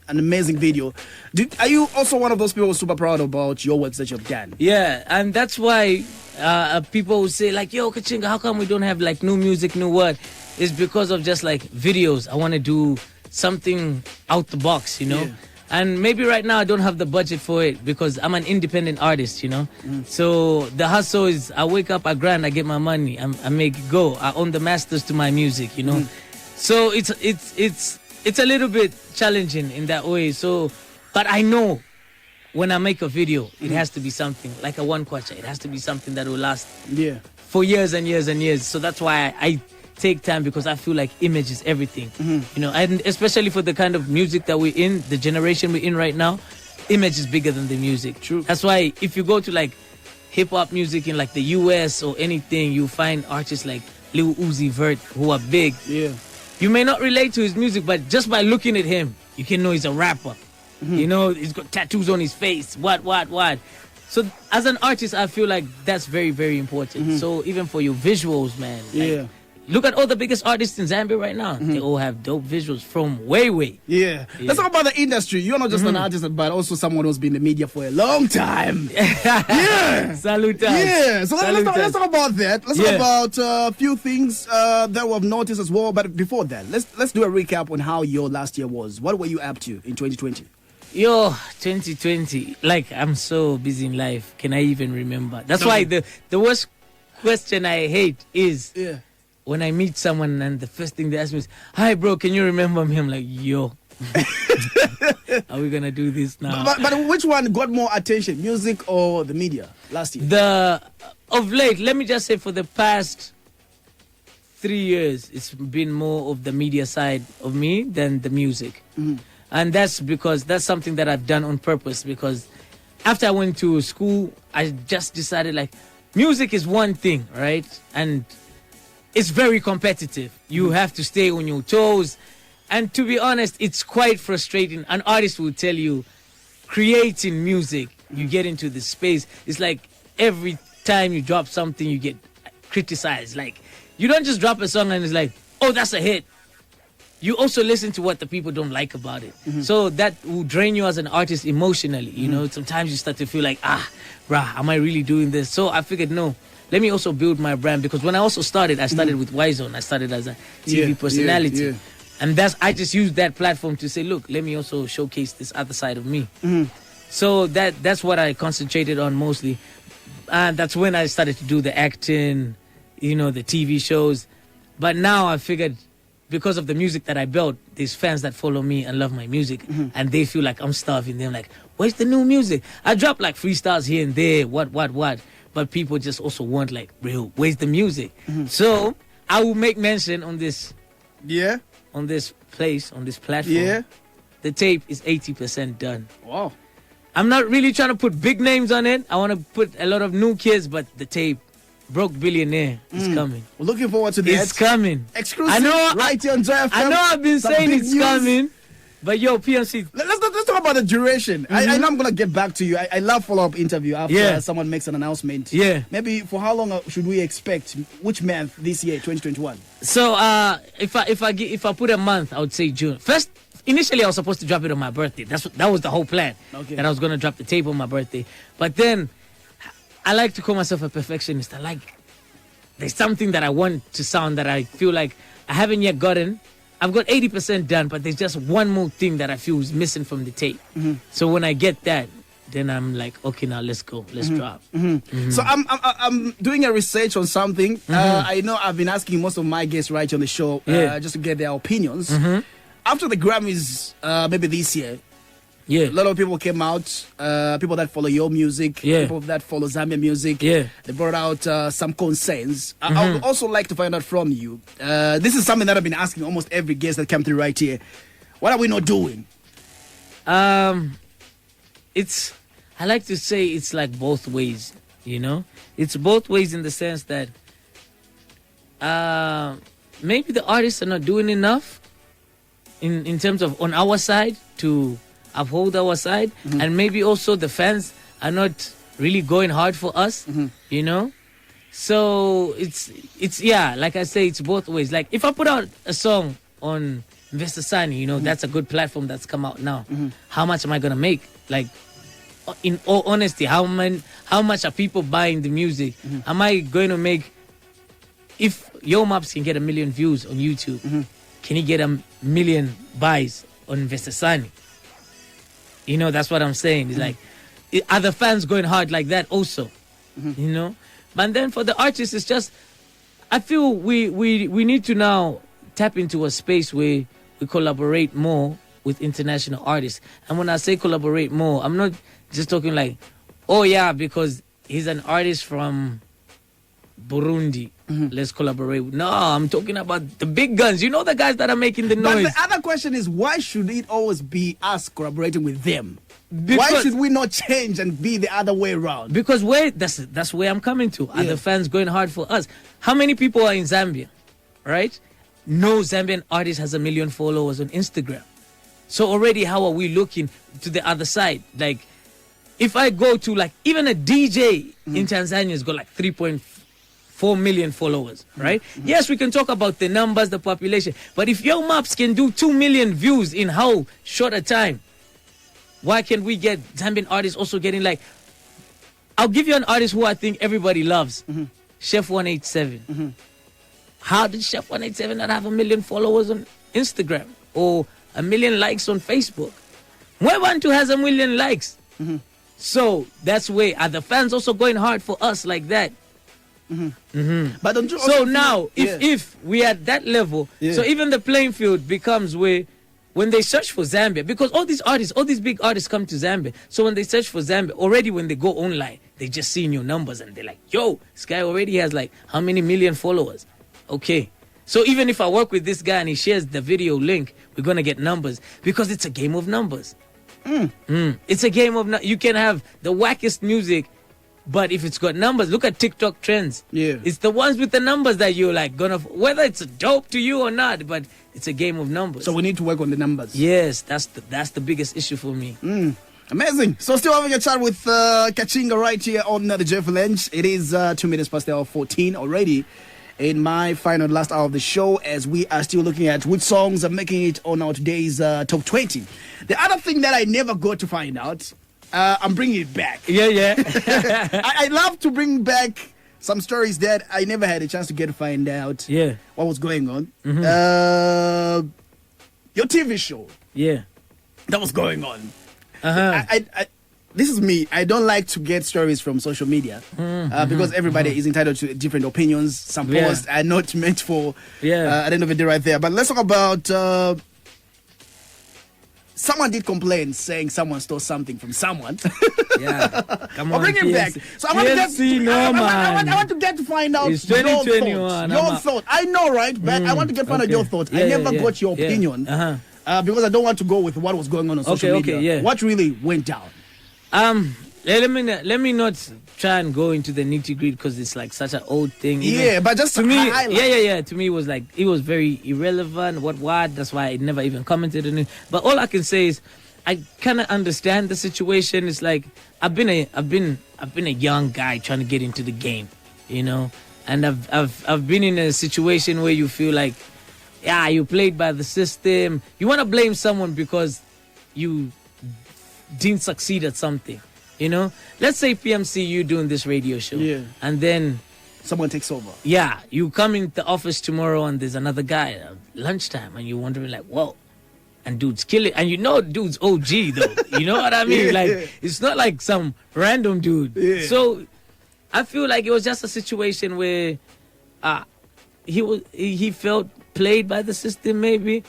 an amazing video. Are you also one of those people who's super proud about your works that you've done? Yeah, and that's why people will say like, yo, Kachinga, how come we don't have like new music, new what? It's because of just like videos. I want to do something out the box, you know? Yeah. And maybe right now I don't have the budget for it because I'm an independent artist, you know? So the hustle is I wake up, I grind, I get my money, I make it go. I own the masters to my music, you know? So it's a little bit challenging in that way. So, but I know when I make a video, it has to be something like a one kwacha. It has to be something that will last for years and years and years. So that's why I take time, because I feel like image is everything, you know, and especially for the kind of music that we're in, the generation we're in right now, image is bigger than the music. True. That's why if you go to like hip hop music in like the US or anything, you find artists like Lil Uzi Vert who are big. Yeah. You may not relate to his music, but just by looking at him, you can know he's a rapper. You know, he's got tattoos on his face. What? So as an artist, I feel like that's very, very important. So even for your visuals, man. Like, look at all the biggest artists in Zambia right now. They all have dope visuals from way. Yeah. Let's talk about the industry. You're not just an artist, but also someone who's been in the media for a long time. Yeah. Salutas. Yeah. So let's talk about that. Let's talk about a few things that we've noticed as well. But before that, let's do a recap on how your last year was. What were you up to in 2020? Yo, 2020. Like, I'm so busy in life. Can I even remember? That's why the worst question I hate is... when I meet someone and the first thing they ask me is, hi, bro, can you remember me? I'm like, yo, are we going to do this now? But which one got more attention, music or the media last year? Of late, let me just say for the past 3 years, it's been more of the media side of me than the music. And that's because that's something that I've done on purpose, because after I went to school, I just decided like music is one thing, right? And it's very competitive. You have to stay on your toes. And to be honest, it's quite frustrating. An artist will tell you, creating music, you get into the space. It's like every time you drop something, you get criticized. Like, you don't just drop a song and it's like, oh, that's a hit. You also listen to what the people don't like about it. So that will drain you as an artist emotionally. You know, sometimes you start to feel like, bruh, am I really doing this? So I figured, no. Let me also build my brand, because when I also started, I started with Y-Zone. I started as a TV personality. And I just used that platform to say, look, let me also showcase this other side of me. So that's what I concentrated on mostly. And that's when I started to do the acting, you know, the TV shows. But now I figured, because of the music that I built, there's fans that follow me and love my music. And they feel like I'm starving them. Like, where's the new music? I drop like freestyles here and there, what. But people just also want like, real, where's the music? So I will make mention on this on this platform. The tape is 80% done. Wow. I'm not really trying to put big names on it. I want to put a lot of new kids, but the tape, Broke Billionaire, is coming. We're looking forward to that. It's coming. Exclusive. I know, right here on Joy FM. I know I've been saying it's coming. But yo, PMC. Let's talk about the duration. I know I'm going to get back to you. I love follow-up interview after someone makes an announcement. Maybe for how long should we expect? Which month this year, 2021? So if I put a month, I would say June. First, initially I was supposed to drop it on my birthday. That was the whole plan. That I was going to drop the tape on my birthday. But then I like to call myself a perfectionist. There's something that I want to sound that I feel like I haven't yet gotten. I've got 80% done, but there's just one more thing that I feel is missing from the tape. So when I get that, then I'm like, okay, now let's go, let's drop. So I'm doing a research on something. I know I've been asking most of my guests right on the show just to get their opinions. After the Grammys, maybe this year, a lot of people came out, people that follow your music, people that follow Zambia music. They brought out some concerns. I would also like to find out from you. This is something that I've been asking almost every guest that came through right here. What are we not doing? I like to say it's like both ways, you know? It's both ways in the sense that maybe the artists are not doing enough in terms of on our side to uphold our side, and maybe also the fans are not really going hard for us, you know? So it's like I say, it's both ways. Like if I put out a song on Investor Sani, you know, that's a good platform that's come out now. How much am I gonna make? Like, in all honesty, how much are people buying the music? Am I going to make? If Yo Maps can get 1 million views on YouTube, can he get 1 million buys on Investor Sani? You know, that's what I'm saying. It's like, are the fans going hard like that also? You know, but then for the artists, it's just, I feel we need to now tap into a space where we collaborate more with international artists. And when I say collaborate more, I'm not just talking like, oh yeah, because he's an artist from Burundi, let's collaborate. No, I'm talking about the big guns. You know, the guys that are making the noise. But the other question is, why should it always be us collaborating with them? Because, why should we not change and be the other way around? Because that's where I'm coming to. Are the fans going hard for us? How many people are in Zambia, right? No Zambian artist has 1 million followers on Instagram. So already, how are we looking to the other side? Like, if I go to, like, even a DJ in Tanzania has got like 3.4 million followers, right? Yes, we can talk about the numbers, the population, but if Yo Maps can do 2 million views in how short a time, why can't we get Zambian artists also getting, like, I'll give you an artist who I think everybody loves, Chef 187. How did Chef 187 not have 1 million followers on Instagram or 1 million likes on Facebook? Mwebantu has 1 million likes. So that's where, are the fans also going hard for us like that? But don't you so now, if we are at that level, so even the playing field becomes where, when they search for Zambia, because all these artists, all these big artists come to Zambia. So when they search for Zambia, already when they go online, they just see your numbers and they're like, yo, this guy already has like how many million followers? Okay. So even if I work with this guy and he shares the video link, we're going to get numbers because it's a game of numbers. It's a game of, you can have the wackest music, but if it's got numbers, look at TikTok trends. It's the ones with the numbers that you're like gonna, whether it's dope to you or not, but it's a game of numbers. So we need to work on the numbers. Yes, that's the biggest issue for me. Amazing. So still having a chat with Kachinga right here on the Jeff Lynch. It is 2 minutes past the hour 14 already in my final last hour of the show, as we are still looking at which songs are making it on our today's top 20. The other thing that I never got to find out, I'm bringing it back. I love to bring back some stories that I never had a chance to get to find out what was going on. Your TV show. That was going on. This is me. I don't like to get stories from social media because everybody is entitled to different opinions. Some posts are not meant for at the end of the day right there. But let's talk about someone did complain saying someone stole something from someone. Come on. I'll bring it back. So I want to get I want to get to find out it's your thought. I know, right? But I want to get to find out your thought. I never got your opinion because I don't want to go with what was going on social media. What really went down? Let me not try and go into the nitty-gritty because it's like such an old thing. But just to me, to me it was like, it was very irrelevant. What? That's why I never even commented on it. But all I can say is, I kind of understand the situation. It's like I've been a young guy trying to get into the game, you know, and I've been in a situation where you feel like, you played by the system. You want to blame someone because you didn't succeed at something, you know. Let's say PMC, you doing this radio show, and then someone takes over. You come in the office tomorrow and there's another guy at lunchtime, and you're wondering like, whoa, and dude's killing, and you know dude's OG though. You know what I mean? It's not like some random dude. So I feel like it was just a situation where he felt played by the system maybe.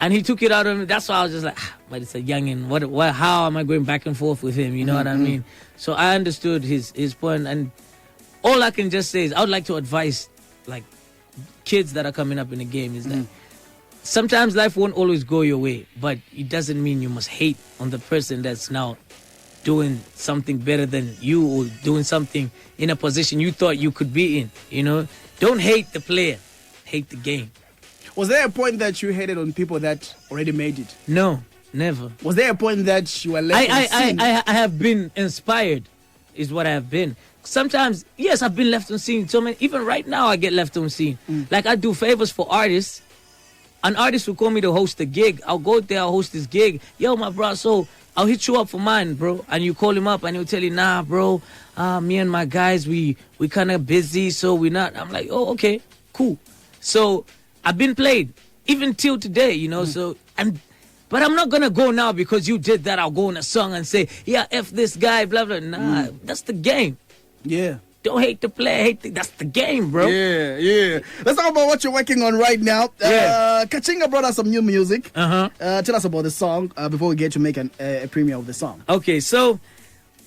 And he took it out on me. That's why I was just like, but it's a youngin'. What? How am I going back and forth with him? You know what I mean? So I understood his point. And all I can just say is, I would like to advise, like, kids that are coming up in the game is that sometimes life won't always go your way, but it doesn't mean you must hate on the person that's now doing something better than you or doing something in a position you thought you could be in. You know, don't hate the player, hate the game. Was there a point that you hated on people that already made it? No, never. Was there a point that you were left on scene? I have been inspired, is what I have been. Sometimes, yes, I've been left on scene. So many, even right now, I get left on scene. Like, I do favors for artists, an artist will call me to host a gig. I'll go there, I'll host this gig. Yo, my bro, so I'll hit you up for mine, bro. And you call him up and he'll tell you, nah, bro, me and my guys, we kind of busy, so we're not. I'm like, oh, okay, cool. So I've been played, even till today, you know, but I'm not going to go now because you did that. I'll go on a song and say, yeah, F this guy, blah, blah. Nah, that's the game. Yeah. Don't hate the player, that's the game, bro. Yeah. Let's talk about what you're working on right now. Kachinga brought us some new music. Tell us about the song before we get to make a premiere of the song. Okay, so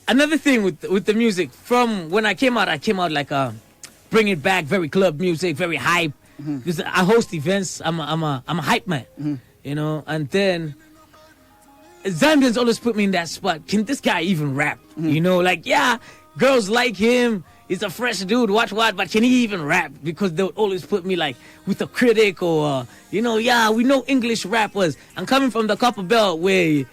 another thing with the music, from when I came out like bring it back, very club music, very hype. Because I host events, I'm a hype man, you know. And then Zambians always put me in that spot. Can this guy even rap? You know, like, yeah, girls like him. He's a fresh dude, what, but can he even rap? Because they would always put me like with a critic or, you know, yeah, we know English rappers. I'm coming from the Copper Belt where,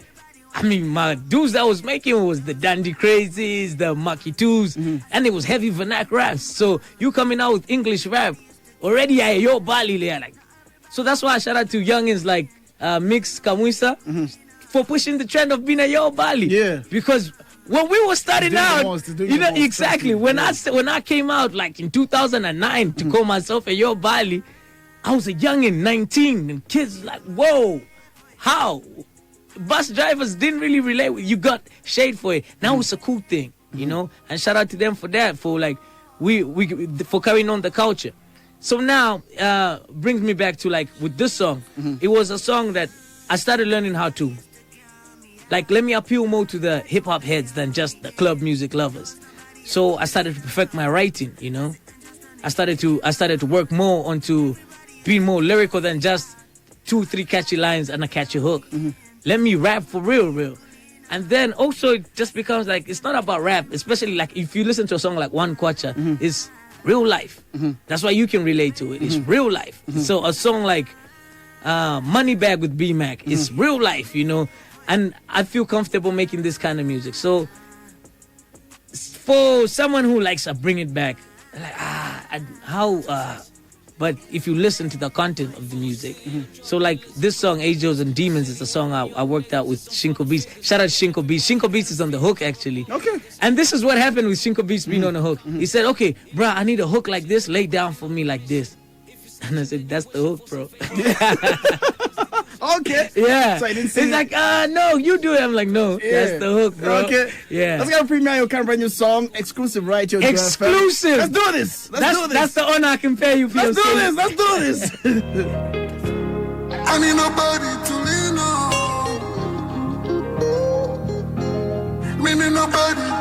I mean, my dudes that I was making was the Dandy Crazies, the Maki Twos, and it was heavy vernac raps. So you coming out with English rap, already I yo Bali there, like. So that's why I shout out to youngins like Mix Kamwisa for pushing the trend of being a yo Bali. Yeah. Because when we were starting out, you know, exactly. When I came out like in 2009 to call myself a yo Bali, I was a youngin, 19, and kids like, whoa, how? Bus drivers didn't really relate with you. Got shade for it. Now it's a cool thing, you know. And shout out to them for that, for like for carrying on the culture. So now brings me back to like with this song. It was a song that I started learning how to. Like, let me appeal more to the hip-hop heads than just the club music lovers. So I started to perfect my writing, you know. I started to work more onto being more lyrical than just 2-3 catchy lines and a catchy hook. Let me rap for real. And then also it just becomes like, it's not about rap, especially like if you listen to a song like One Kwacha, it's real life. That's why you can relate to it. It's real life. So a song like Money Bag with B-Mac is real life, you know. And I feel comfortable making this kind of music. So for someone who likes to bring it back, like, but if you listen to the content of the music, so like this song, Angels and Demons, is a song I worked out with Shinko Beats. Shout out to Shinko Beats. Shinko Beats is on the hook, actually. Okay. And this is what happened with Shinko Beats being on the hook. He said, okay, bro, I need a hook like this, lay down for me like this. And I said, that's the hook, bro. Okay. Yeah. So I didn't see He's like, no, you do it. I'm like, no, that's the hook, bro. Okay. Yeah. Let's get a premiere your brand new song, exclusive right here. Exclusive. Let's do this. Let's do this. That's the honor I can pay you, PLC. Let's do this. I need nobody to lean on. Me need nobody